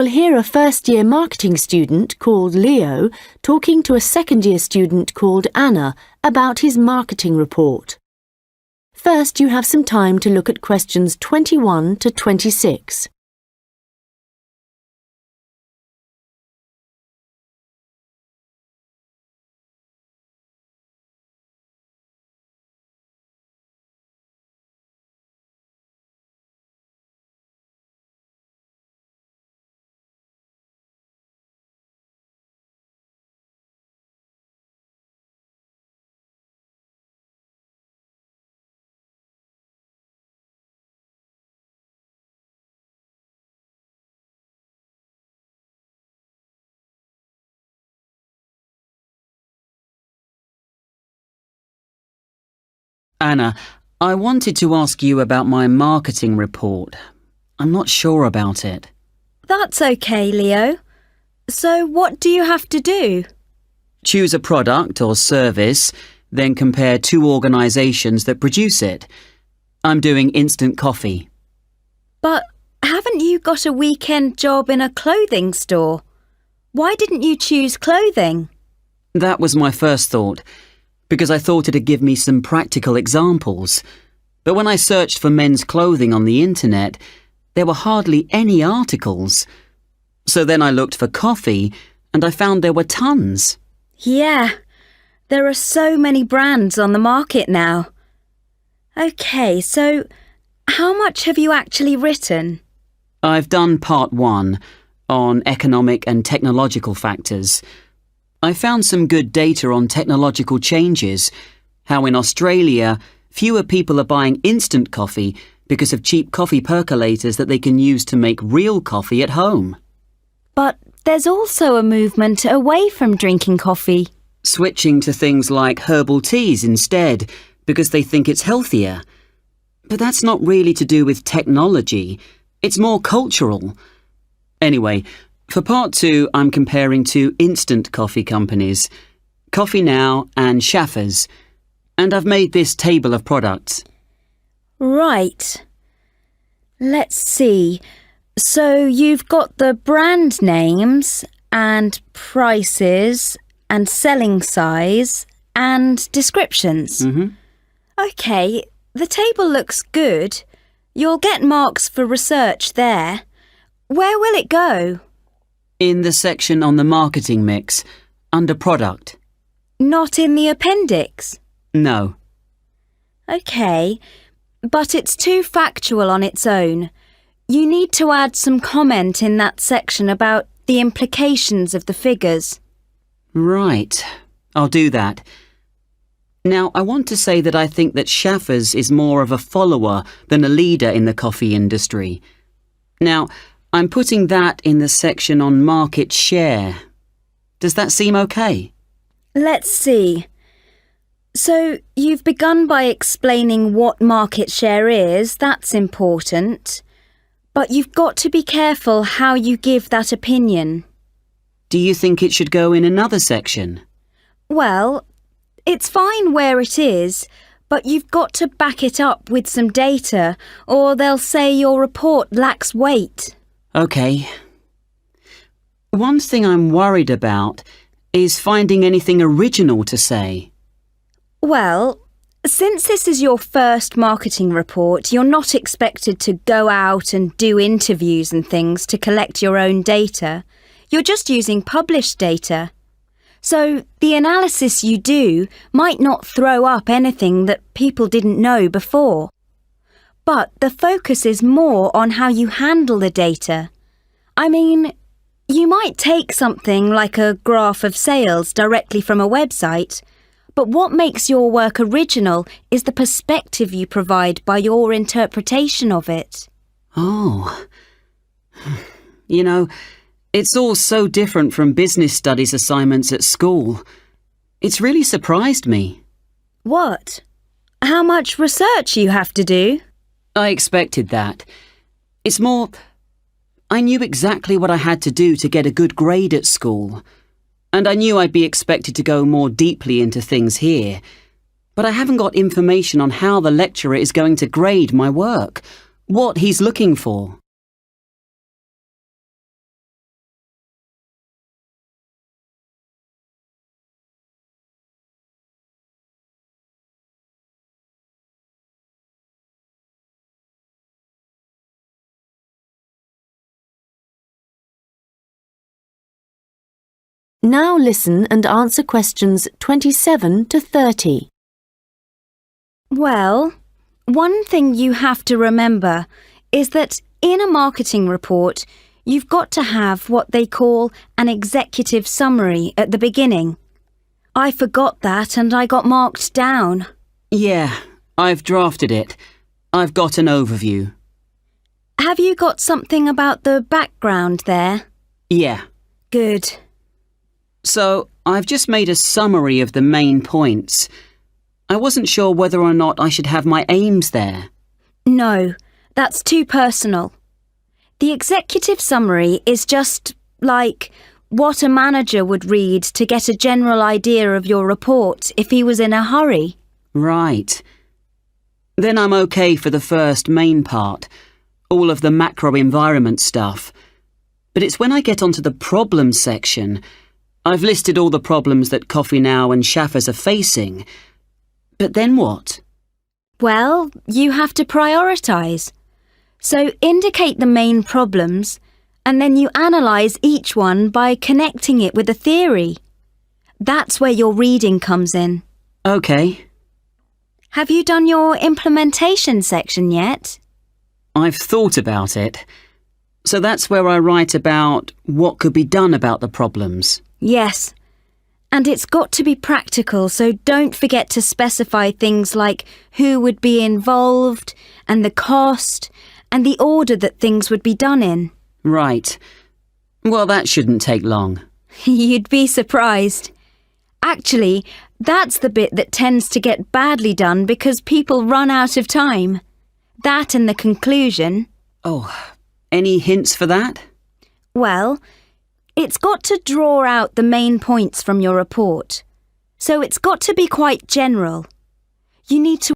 We'll hear a first-year marketing student called Leo talking to a second-year student called Anna about his marketing report. First, you have some time to look at questions 21 to 26. Anna, I wanted to ask you about my marketing report. I'm not sure about it. That's okay, Leo. So what do you have to do? Choose a product or service, then compare two organisations that produce it. I'm doing instant coffee. But haven't you got a weekend job in a clothing store? Why didn't you choose clothing? That was my first thought, because I thought it'd give me some practical examples. But when I searched for men's clothing on the internet, there were hardly any articles. So then I looked for coffee, and I found there were tons. Yeah, there are so many brands on the market now. OK, so how much have you actually written? I've done part 1 on economic and technological factors. I found some good data on technological changes, how in Australia fewer people are buying instant coffee because of cheap coffee percolators that they can use to make real coffee at home. But there's also a movement away from drinking coffee. Switching to things like herbal teas instead because they think it's healthier. But that's not really to do with technology. It's more cultural. Anyway, for part 2, I'm comparing two instant coffee companies, Coffee Now and Schaffers, and I've made this table of products. Right. Let's see. So you've got the brand names and prices and selling size and descriptions. OK, the table looks good. You'll get marks for research there. Where will it go? In the section on the marketing mix, under product. Not in the appendix? No. OK, but it's too factual on its own. You need to add some comment in that section about the implications of the figures. Right, I'll do that. Now, I want to say that I think that Schaffers is more of a follower than a leader in the coffee industry. Now, I'm putting that in the section on market share. Does that seem okay? Let's see. So, you've begun by explaining what market share is, that's important. But you've got to be careful how you give that opinion. Do you think it should go in another section? Well, it's fine where it is, but you've got to back it up with some data, or they'll say your report lacks weight. OK. One thing I'm worried about is finding anything original to say. Well, since this is your first marketing report, you're not expected to go out and do interviews and things to collect your own data. You're just using published data. So the analysis you do might not throw up anything that people didn't know before. But the focus is more on how you handle the data. I mean, you might take something like a graph of sales directly from a website, but what makes your work original is the perspective you provide by your interpretation of it. Oh. You know, it's all so different from business studies assignments at school. It's really surprised me. What? How much research you have to do? I expected that. It's more, I knew exactly what I had to do to get a good grade at school. And I knew I'd be expected to go more deeply into things here. But I haven't got information on how the lecturer is going to grade my work, what he's looking for. Now listen and answer questions 27 to 30. Well, one thing you have to remember is that in a marketing report, you've got to have what they call an executive summary at the beginning. I forgot that and I got marked down. Yeah, I've drafted it. I've got an overview. Have you got something about the background there? Yeah. Good. So, I've just made a summary of the main points. I wasn't sure whether or not I should have my aims there. No, that's too personal. The executive summary is just like what a manager would read to get a general idea of your report if he was in a hurry. Right. Then I'm okay for the first main part, all of the macro environment stuff. But it's when I get onto the problems section. I've listed all the problems that Coffee Now and Shaffers are facing. But then what? Well, you have to prioritise. So indicate the main problems, and then you analyse each one by connecting it with a theory. That's where your reading comes in. Okay. Have you done your implementation section yet? I've thought about it. So that's where I write about what could be done about the problems. Yes. And it's got to be practical, so don't forget to specify things like who would be involved, and the cost, and the order that things would be done in. Right. Well, that shouldn't take long. You'd be surprised. Actually, that's the bit that tends to get badly done because people run out of time. That and the conclusion. Oh, any hints for that? Well, it's got to draw out the main points from your report. So it's got to be quite general. You need to